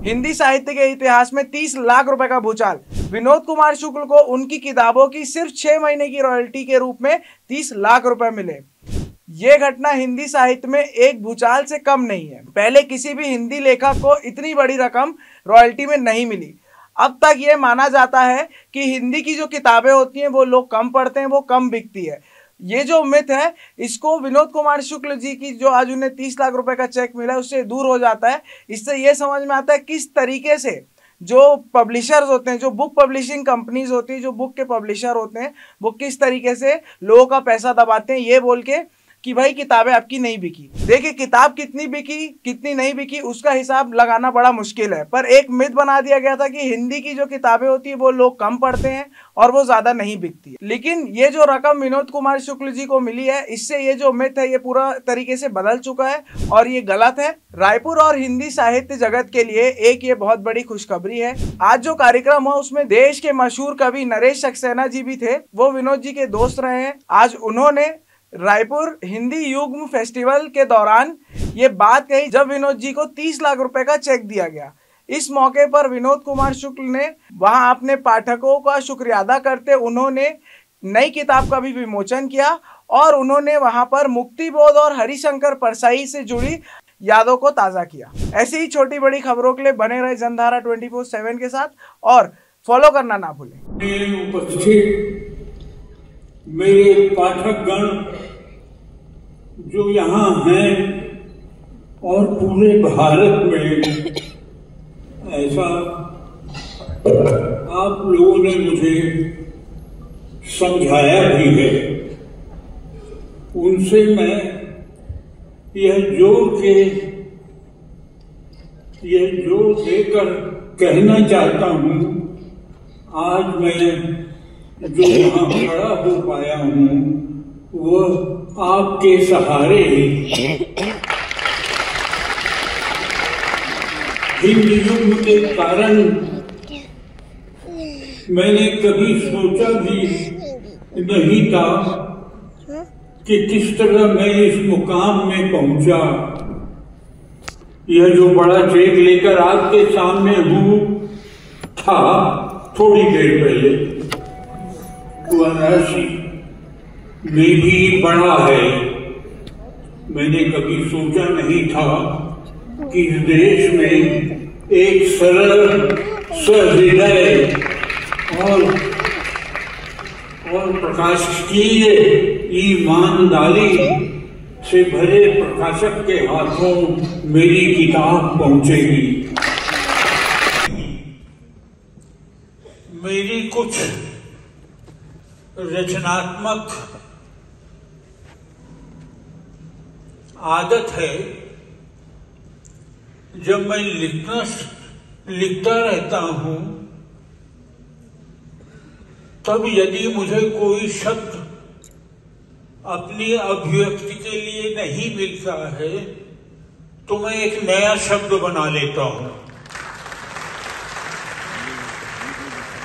हिंदी साहित्य के इतिहास में 30 लाख रुपए का भूचाल। विनोद कुमार शुक्ल को उनकी किताबों की सिर्फ 6 महीने की रॉयल्टी के रूप में 30 लाख रुपए मिले। ये घटना हिंदी साहित्य में एक भूचाल से कम नहीं है। पहले किसी भी हिंदी लेखक को इतनी बड़ी रकम रॉयल्टी में नहीं मिली। अब तक ये माना जाता है कि हिंदी की जो किताबें होती हैं वो लोग कम पढ़ते हैं, वो कम बिकती है। ये जो मिथ है, इसको विनोद कुमार शुक्ल जी की जो आज उन्हें 30 लाख रुपए का चेक मिला है उससे दूर हो जाता है। इससे ये समझ में आता है किस तरीके से जो पब्लिशर्स होते हैं, जो बुक पब्लिशिंग कंपनीज होती है, जो बुक के पब्लिशर होते हैं, वो किस तरीके से लोगों का पैसा दबाते हैं ये बोल के कि भाई किताबें आपकी नहीं बिकी। देखिए, किताब कितनी बिकी कितनी नहीं बिकी उसका हिसाब लगाना बड़ा मुश्किल है, पर एक मिथ बना दिया गया था कि हिंदी की जो किताबें होती है वो लोग कम पढ़ते हैं और वो ज्यादा नहीं बिकती है। लेकिन ये जो रकम विनोद कुमार शुक्ल जी को मिली है, इससे ये जो मिथ है ये पूरा तरीके से बदल चुका है और ये गलत है। रायपुर और हिंदी साहित्य जगत के लिए एक ये बहुत बड़ी खुशखबरी है। आज जो कार्यक्रम हुआ उसमें देश के मशहूर कवि नरेश सक्सेना जी भी थे, वो विनोद जी के दोस्त रहे हैं। आज उन्होंने रायपुर हिंदी युग्म फेस्टिवल के दौरान ये बात कही जब विनोद जी को 30 लाख रुपए का चेक दिया गया। इस मौके पर विनोद कुमार शुक्ल ने वहां अपने पाठकों का शुक्रिया अदा करते उन्होंने नई किताब का भी विमोचन किया और उन्होंने वहां पर मुक्तिबोध और हरिशंकर परसाई से जुड़ी यादों को ताज़ा किया। ऐसी ही छोटी बड़ी खबरों के लिए बने रहे जनधारा 24/7 के साथ और फॉलो करना ना भूलें। मेरे पाठकगण जो यहाँ हैं और पूरे भारत में, ऐसा आप लोगों ने मुझे समझाया भी है, उनसे मैं यह जोर देकर कहना चाहता हूँ, आज मैं जो यहाँ खड़ा हो पाया हूँ वह आपके सहारे हिंदी युग्म के कारण। मैंने कभी सोचा भी नहीं था कि किस तरह मैं इस मुकाम में पहुंचा। यह जो बड़ा चेक लेकर आपके सामने हूँ था थोड़ी देर पहले, राशि में भी बड़ा है। मैंने कभी सोचा नहीं था कि इस देश में एक सरल, सहृदय और प्रकाशकीय ईमानदारी से भरे प्रकाशक के हाथों मेरी किताब पहुंचेगी। मेरी कुछ रचनात्मक आदत है, जब मैं लिखता रहता हूं तब यदि मुझे कोई शब्द अपनी अभिव्यक्ति के लिए नहीं मिलता है तो मैं एक नया शब्द बना लेता हूं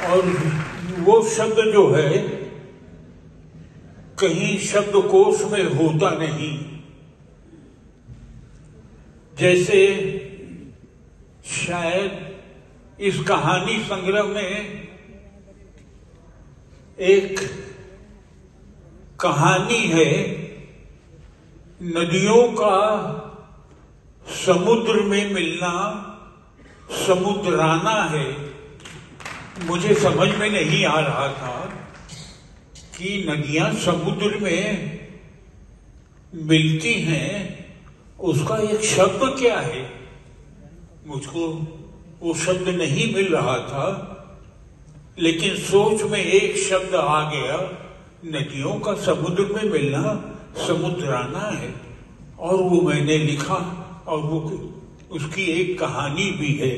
और वो शब्द जो है कहीं शब्दकोश में होता नहीं। जैसे शायद इस कहानी संग्रह में एक कहानी है, नदियों का समुद्र में मिलना, समुद्राना है। मुझे समझ में नहीं आ रहा था कि नदियां समुद्र में मिलती हैं, उसका एक शब्द क्या है। मुझको वो शब्द नहीं मिल रहा था, लेकिन सोच में एक शब्द आ गया, नदियों का समुद्र में मिलना समुद्राना है, और वो मैंने लिखा और वो उसकी एक कहानी भी है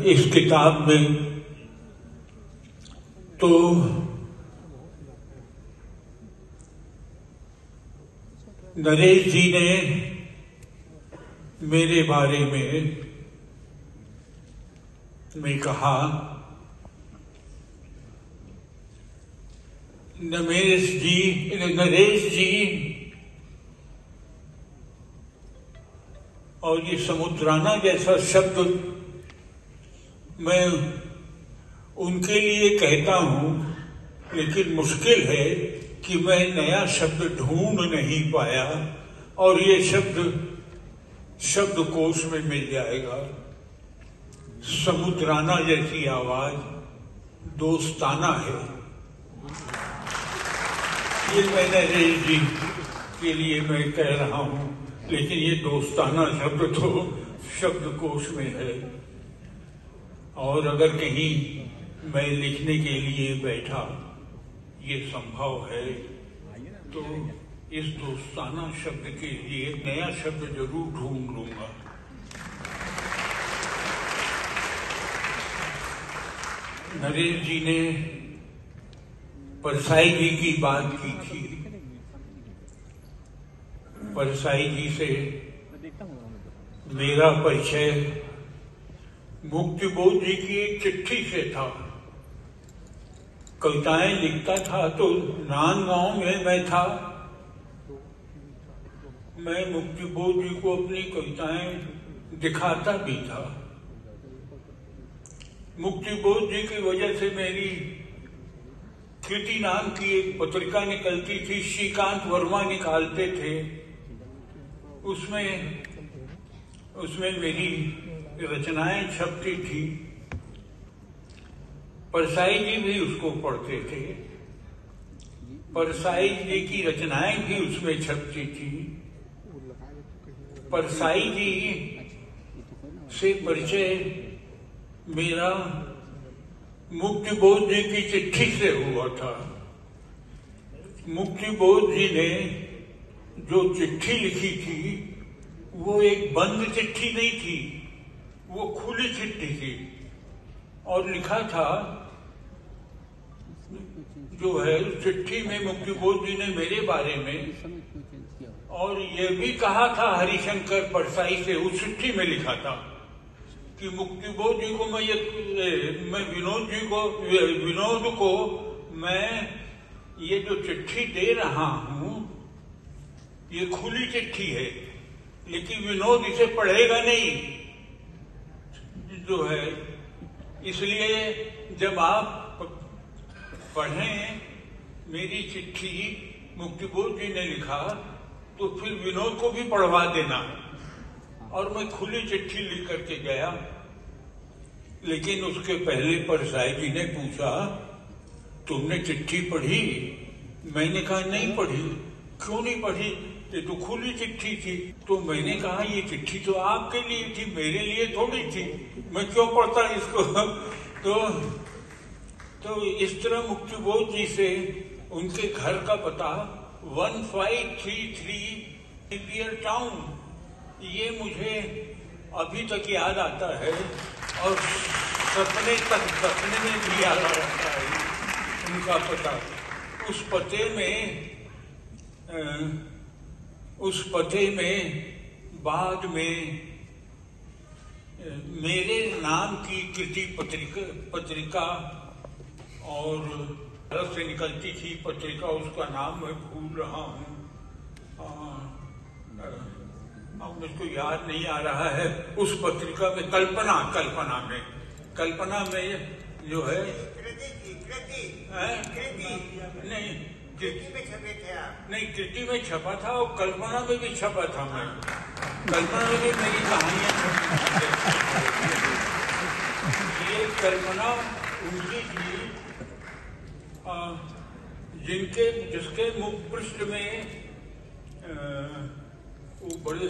इस किताब में। तो नरेश जी ने मेरे बारे में कहा, नरेश जी और ये समुद्राना जैसा शब्द मैं उनके लिए कहता हूं, लेकिन मुश्किल है कि मैं नया शब्द ढूंढ नहीं पाया और ये शब्द शब्दकोश में मिल जाएगा। समुद्राना जैसी आवाज दोस्ताना है। ये मैं नरेश जी के लिए मैं कह रहा हूं, लेकिन ये दोस्ताना शब्द तो शब्दकोश में है। और अगर कहीं मैं लिखने के लिए बैठा, ये संभव है, तो इस दोस्ताना शब्द के लिए नया शब्द जरूर ढूंढ लूंगा। नरेश जी ने परसाई जी की बात की थी। परसाई जी से मेरा परिचय मुक्तिबोध जी की एक चिट्ठी से था। कविताएं लिखता था तो नांदगांव में मैं था। मैं मुक्तिबोध जी को अपनी कविताएं दिखाता भी था। मुक्तिबोध जी की वजह से मेरी कृति नाम की एक पत्रिका निकलती थी, श्रीकांत वर्मा निकालते थे। उसमें मेरी रचनाएं छपती थी। परसाई जी भी उसको पढ़ते थे। परसाई जी की रचनाएं भी उसमें छपती थी। परसाई जी से परिचय मेरा मुक्तिबोध जी की चिट्ठी से हुआ था। मुक्तिबोध जी ने जो चिट्ठी लिखी थी वो एक बंद चिट्ठी नहीं थी, वो खुली चिट्ठी थी। और लिखा था, जो है चिट्ठी में मुक्तिबोध जी ने मेरे बारे में और ये भी कहा था हरिशंकर परसाई से, उस चिट्ठी में लिखा था कि मुक्तिबोध जी को मैं विनोद को मैं ये जो चिट्ठी दे रहा हूं ये खुली चिट्ठी है, लेकिन विनोद इसे पढ़ेगा नहीं, जो है। इसलिए जब आप पढ़ें मेरी चिट्ठी मुक्तिबोध जी ने लिखा तो फिर विनोद को भी पढ़वा देना। और मैं खुली चिट्ठी लिख करके गया। लेकिन उसके पहले परसाई जी ने पूछा, तुमने चिट्ठी पढ़ी? मैंने कहा नहीं पढ़ी। क्यों नहीं पढ़ी? ये तो खुली चिट्ठी थी। तो मैंने कहा ये चिट्ठी तो आपके लिए थी, मेरे लिए थोड़ी थी, मैं क्यों पढ़ता इसको। तो इस तरह मुक्तिबोध जी से उनके घर का पता 1533 नेपियर टाउन, ये मुझे अभी तक याद आता है और सपने में भी याद आता है उनका पता। उस पते में बाद में मेरे नाम की कृति पत्रिका और भारत से निकलती थी पत्रिका, उसका नाम मैं भूल रहा हूँ, अब मुझको याद नहीं आ रहा है। उस पत्रिका में कल्पना में जो है नहीं, कृति में छपा था और कल्पना में भी छपा था। मैं कल्पना में भी मेरी कहानियां छपी। ये कल्पना उनकी थी जिसके मुख पृष्ठ में वो बड़े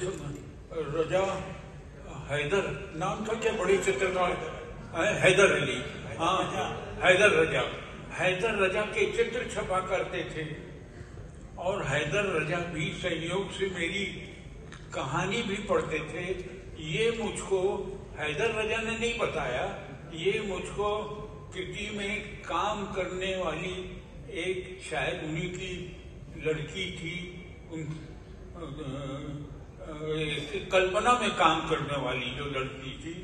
रजा हैदर नाम था क्या, बड़े चित्रकार हैदर अली, हाँ हैदर रजा के चित्र छपा करते थे। और हैदर रजा भी संयोग से मेरी कहानी भी पढ़ते थे। ये मुझको हैदर रजा ने नहीं बताया, ये मुझको कृति में काम करने वाली एक शायद उन्हीं की लड़की थी, कल्पना में काम करने वाली जो लड़की थी,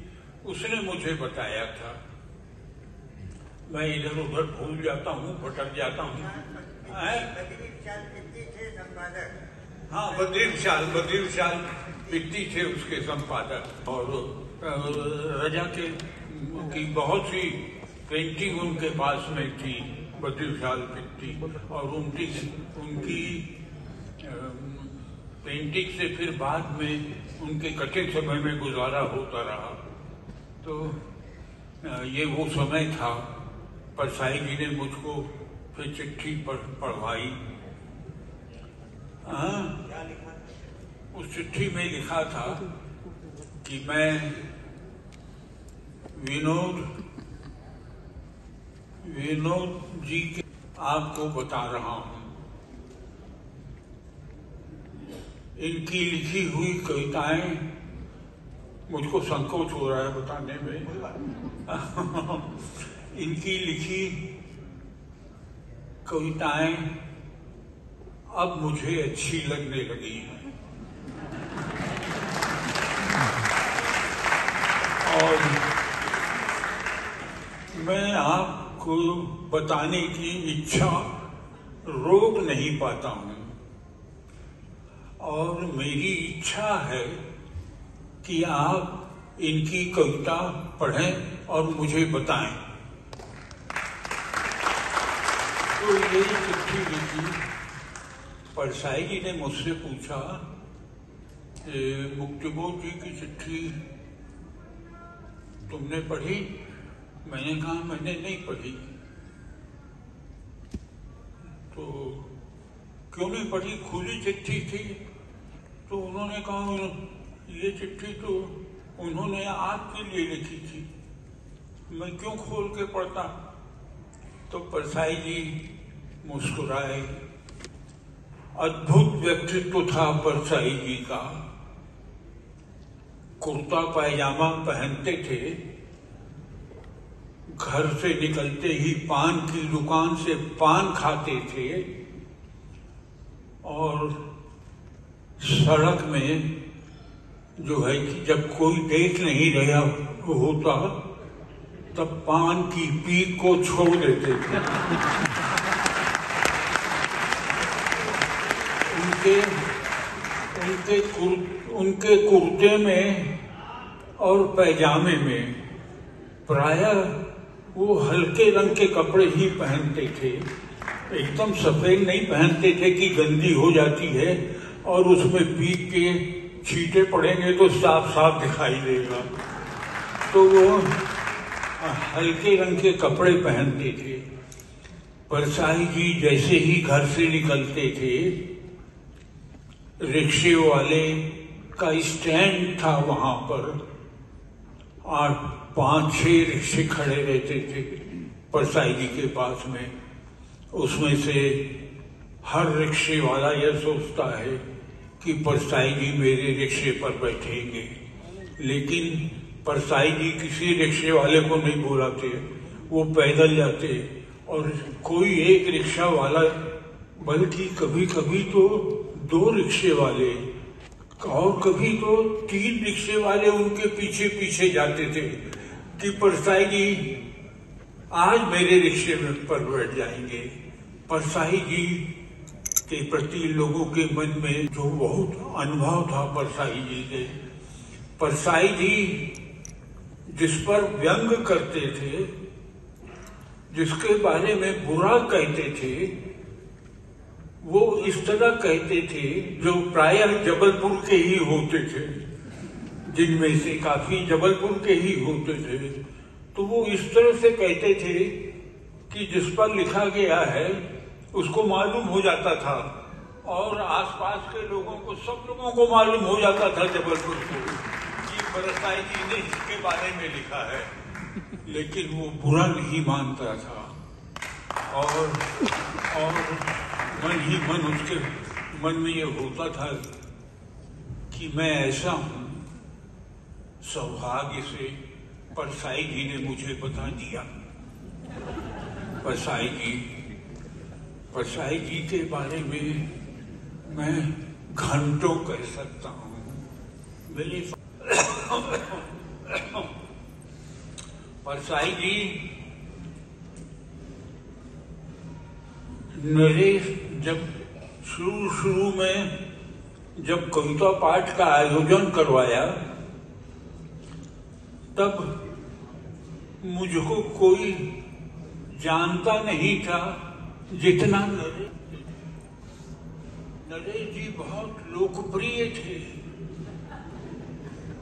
उसने मुझे बताया था। मैं इधर उधर भूल जाता हूँ, भटक जाता हूँ। हाँ, बद्री विशाल पित्ती थे उसके संपादक, और रजा के की बहुत सी पेंटिंग उनके पास में थी, बद्रीशाल पित्ती, और उनकी पेंटिंग से फिर बाद में उनके कठिन समय में गुजारा होता रहा। तो ये वो समय था। परसाई जी ने मुझको फिर चिट्ठी पढ़वाई। उस चिट्ठी में लिखा था कि मैं विनोद जी के आपको बता रहा हूं, इनकी लिखी हुई कविताएं, मुझको संकोच हो रहा है बताने में, इनकी लिखी कविताएं अब मुझे अच्छी लगने लगी हैं, और मैं आपको बताने की इच्छा रोक नहीं पाता हूं, और मेरी इच्छा है कि आप इनकी कविता पढ़ें और मुझे बताएं। तो ये चिट्ठी लिखी। परसाई जी ने मुझसे पूछा, मुक्तिबोध जी की चिट्ठी तुमने पढ़ी? मैंने कहा मैंने नहीं पढ़ी। तो क्यों नहीं पढ़ी? खुली चिट्ठी थी। तो उन्होंने कहा ये चिट्ठी तो उन्होंने आपके लिए लिखी थी, मैं क्यों खोल के पढ़ता? तो परसाई जी मुस्कुराए। अद्भुत व्यक्तित्व था परसाई जी का। कुर्ता पायजामा पहनते थे, घर से निकलते ही पान की दुकान से पान खाते थे, और सड़क में जो है कि जब कोई देख नहीं रहा होता तब पान की पीक को छोड़ देते थे। उनके कुर्ते में और पैजामे में प्रायः वो हल्के रंग के कपड़े ही पहनते थे, एकदम सफेद नहीं पहनते थे कि गंदी हो जाती है और उसमें पीक के छींटे पड़ेंगे तो साफ साफ दिखाई देगा। तो वो हल्के रंग के कपड़े पहनते थे। परसाई जी जैसे ही घर से निकलते थे, रिक्शे वाले का स्टैंड था वहां पर, और 5-6 रिक्शे खड़े रहते थे परसाई जी के पास में। उसमें से हर रिक्शे वाला यह सोचता है कि परसाई जी मेरे रिक्शे पर बैठेंगे, लेकिन परसाई जी किसी रिक्शे वाले को नहीं बुलाते, वो पैदल जाते। और कोई एक रिक्शा वाला, बल्कि कभी कभी तो 2 रिक्शे वाले और कभी तो 3 रिक्शे वाले उनके पीछे पीछे जाते थे कि परसाई जी आज मेरे रिक्शे पर बैठ जाएंगे। परसाई जी के प्रति लोगों के मन में जो बहुत अनुभव था परसाई जी के, परसाई जी जिस पर व्यंग करते थे, जिसके बारे में बुरा कहते थे, वो इस तरह कहते थे, जो प्रायः जबलपुर के ही होते थे, जिनमें से काफी जबलपुर के ही होते थे। तो वो इस तरह से कहते थे कि जिस पर लिखा गया है उसको मालूम हो जाता था, और आसपास के लोगों को, सब लोगों को मालूम हो जाता था जबलपुर को कि परसाई जी ने इसके बारे में लिखा है, लेकिन वो बुरा नहीं मानता था। और मन ही मन उसके मन में ये होता था कि मैं ऐसा हूं। सौभाग्य से परसाई जी ने मुझे बता दिया। परसाई जी के बारे में मैं घंटों कह सकता हूं। मेरी परसाई जी मेरे जब शुरू में जब कविता पाठ का आयोजन करवाया तब मुझको कोई जानता नहीं था जितना नरेश जी बहुत लोकप्रिय थे।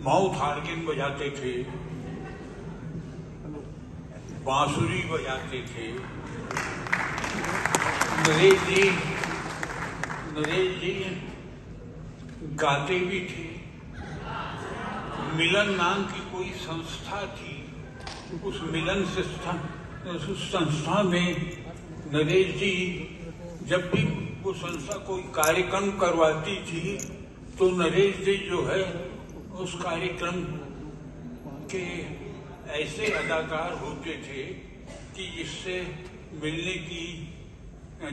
माउथ ऑर्गन बजाते थे, बांसुरी बजाते थे। नरेश जी गाते भी थे। मिलन नाम की कोई संस्था थी, उस मिलन संस्था में नरेश जी जब भी वो संस्था कोई कार्यक्रम करवाती थी तो नरेश जी जो है उस कार्यक्रम के ऐसे अदाकार होते थे कि जिससे मिलने की,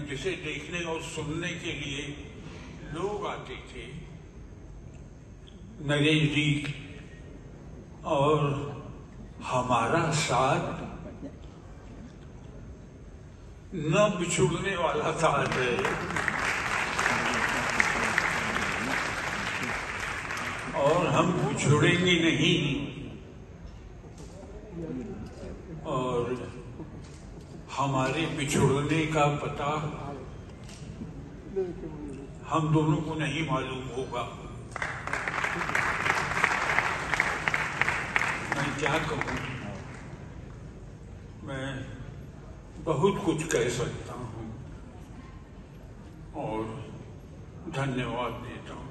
जिसे देखने और सुनने के लिए लोग आते थे। नरेश जी और हमारा साथ न बिछुड़ने वाला साथ है और हम बिछुड़ेंगे नहीं। और हमारे बिछुड़ने का पता हम दोनों को नहीं मालूम होगा। मैं क्या कहूँ, मैं बहुत कुछ कह सकता हूँ और धन्यवाद देता हूँ।